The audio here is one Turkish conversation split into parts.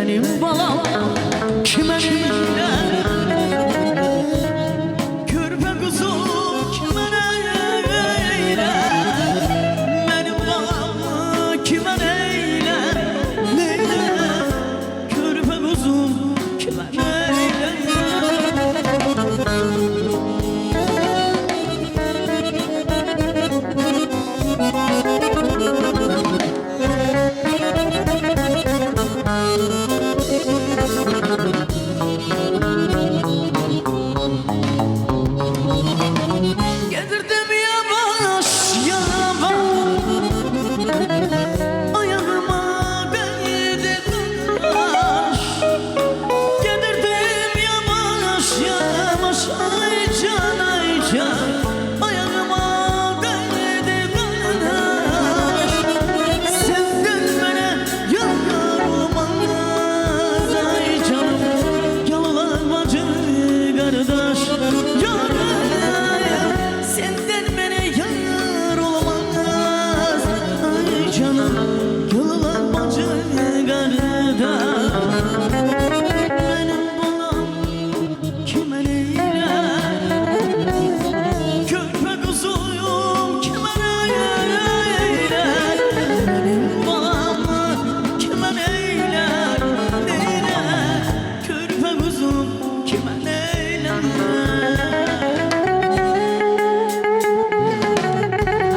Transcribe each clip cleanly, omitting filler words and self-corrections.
benim balam kime neyler? Körpe kuzum kime neyler? Benim balam kime neyler? Neyler? Körpe kuzum kime neyler? Getirdim yavaş yavaş, ayağıma değdi taş. Getirdim yavaş yavaş, ay can ay can, ayağıma değdi taş. Senden bana yar olmaz, ay canım yalılar bacı kardeş. Senden bana yar olmaz, ay canım yalılar bacı kardeş. Benim balam kime neyler? Körpe kuzuyum kime neyler? Benim balam kime neyler? Neyler? Körpe kuzum kime neyler?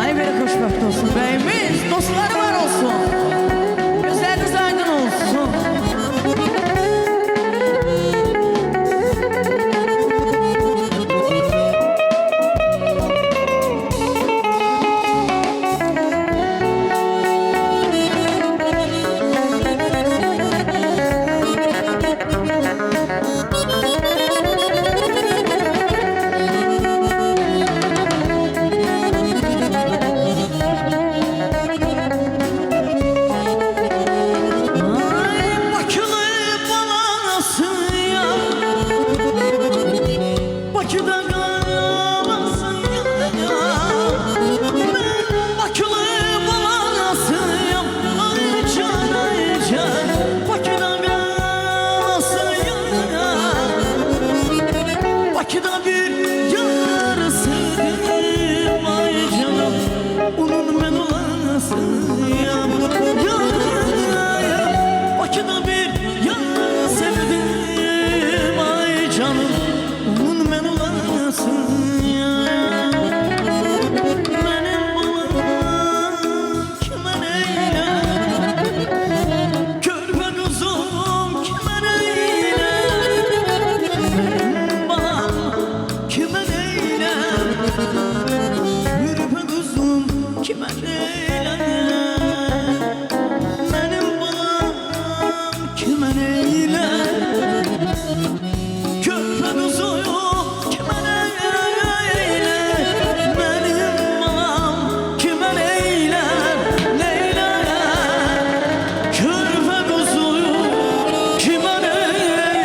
Ay böyle hoşbaht olsun beyimiz, dostlar var olsun, gözleriniz aydın olsun. Bakıda kalamazsın ya, ben Bakılı balasıyım, ay can ay can, Bakıda kalamazsın ya. Bakıda bir yarısıyım, ay canım, onun ben olasıyım ya. Bakıda bir yar sevdim, ay canım, onun ben olasın ya. Benim balam kime neyler? Körpe kuzum kime neyler? Benim balam kime neyler? Körpe kuzum kime neyler? Benim balam kime neyler? Körpe kuzuyum kime neyler? Benim balam kime neyler? Neyler? Körpe kuzuyum kime neyler?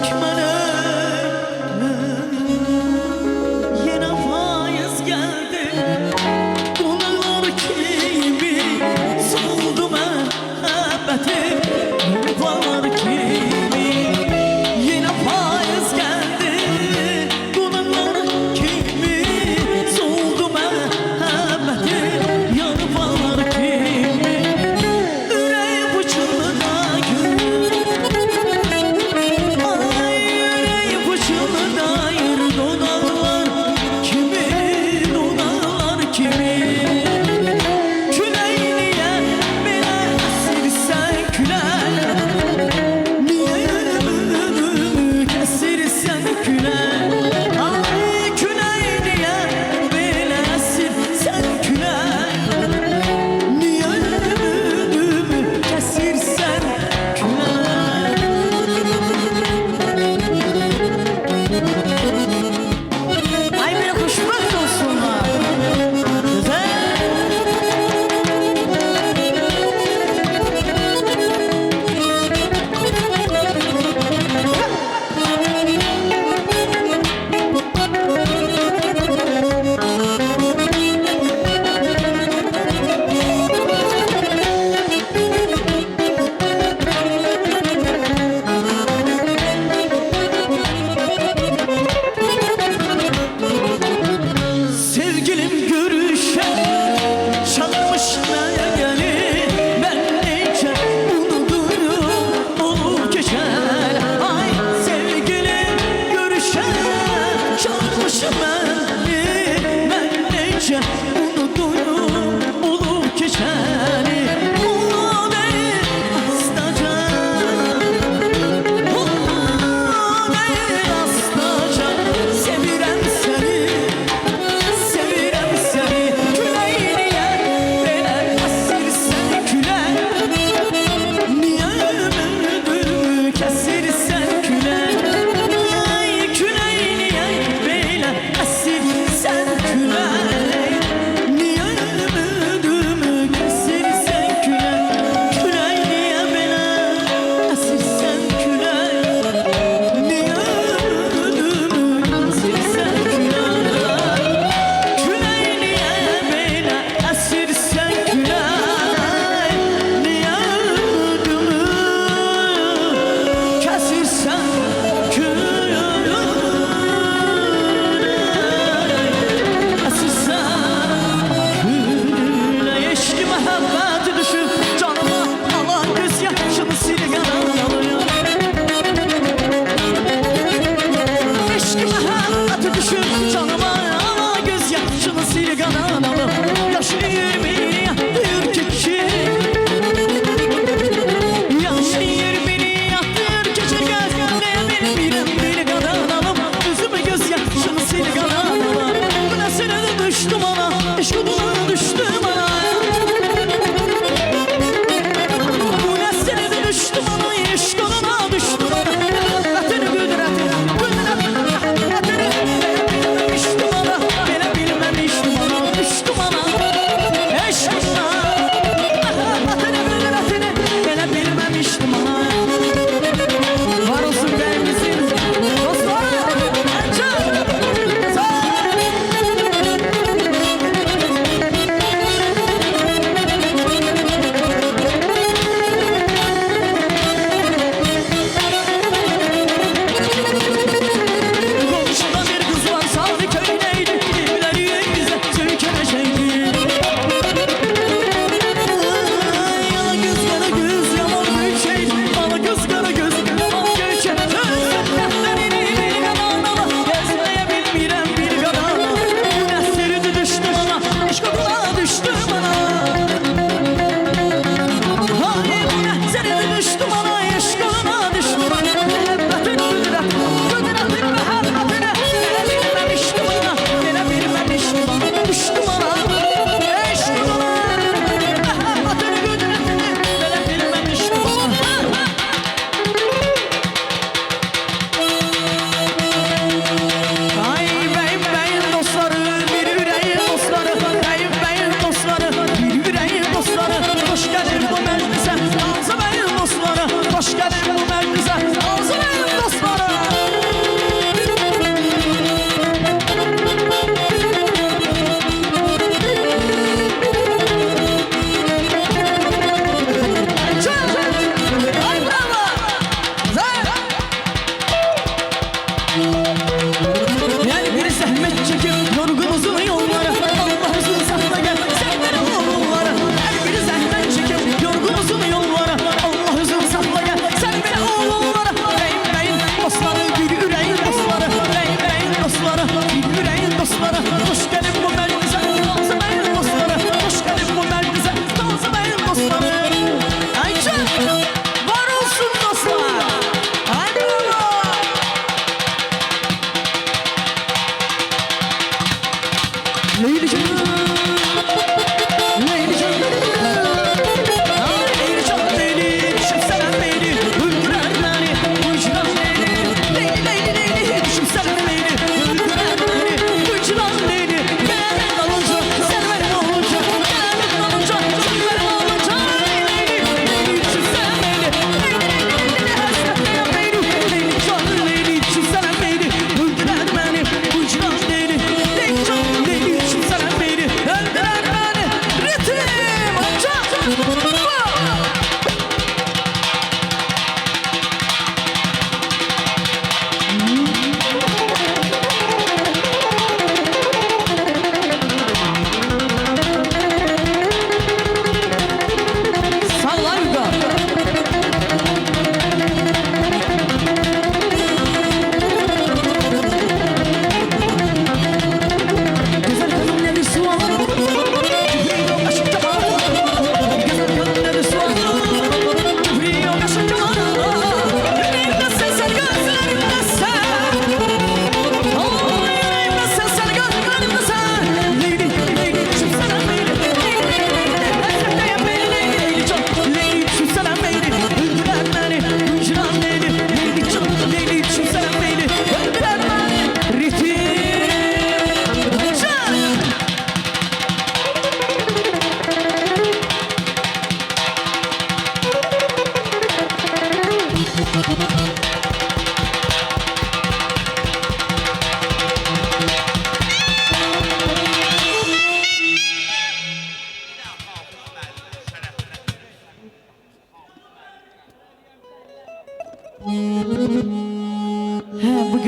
Kime neyler? Yine faiz geldi, dolar kimi soldu muhabbetim, var kimi. Yine faiz geldi, dolar kimi soldu muhabbetim, yar var kimi. Yüreği bıçağındayım, ay yüreği bıçağındayım, dolar kimi, dolar kimi. Küleyliye bile esirsen küler, niye ömrümü kesirsen küler. Ay küleyliye bile esirsen küler, niye ömrümü kesirsen küler. Ay böyle hoşbaht olsunlar,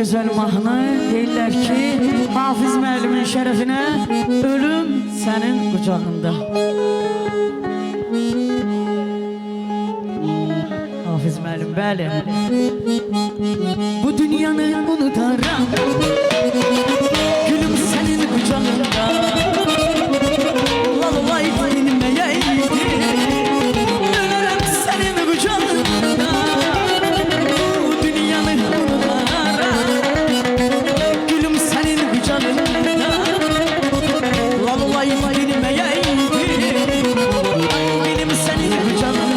güzel mahnı deyirlər ki, Hafiz müəllimin şərəfinə ölüm sənin qucağında. Hafiz müəllim, bəli. Bu dünyanı unudaram, gülüm sənin qucağında. Vallahi bilməyəydim, ölürəm sənin qucağında. Bu dünyanı unudaram, gülüm sənin qucağında. Vallahi bilməyəydim, benim sənin qucağında.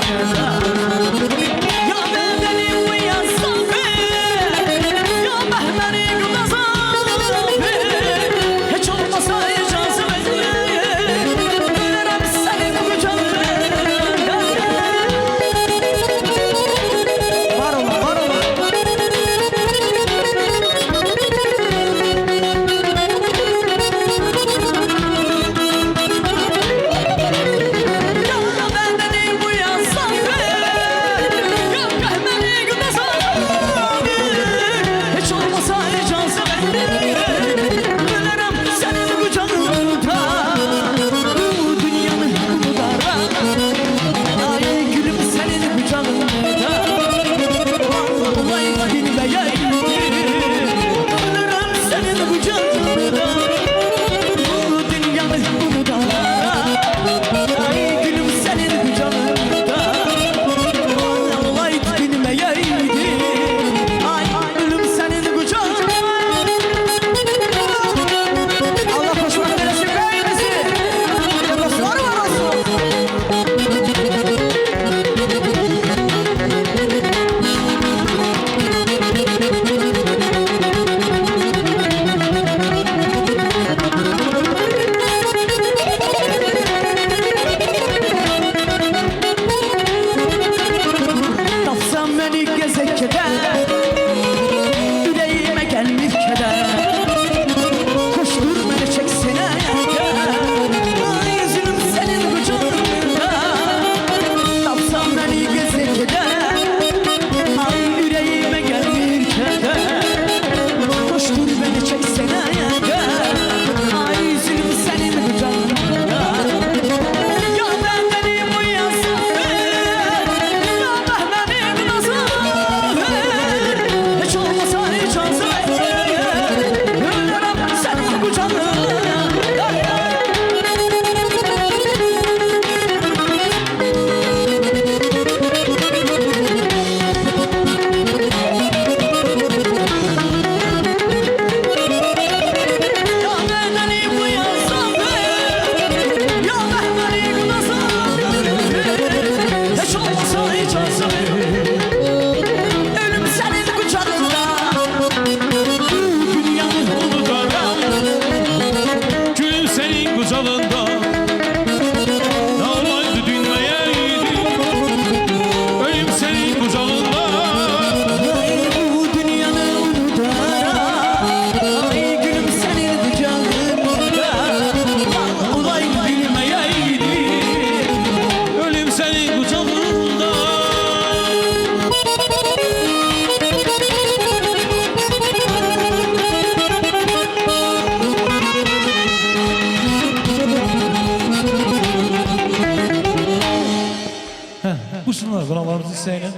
Buyursunlar, qonaqlarımızı istəyinə.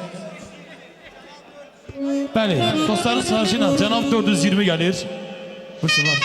Bəli, dostların sığışı ilə Cənab 420 gəlir. Buyursunlar.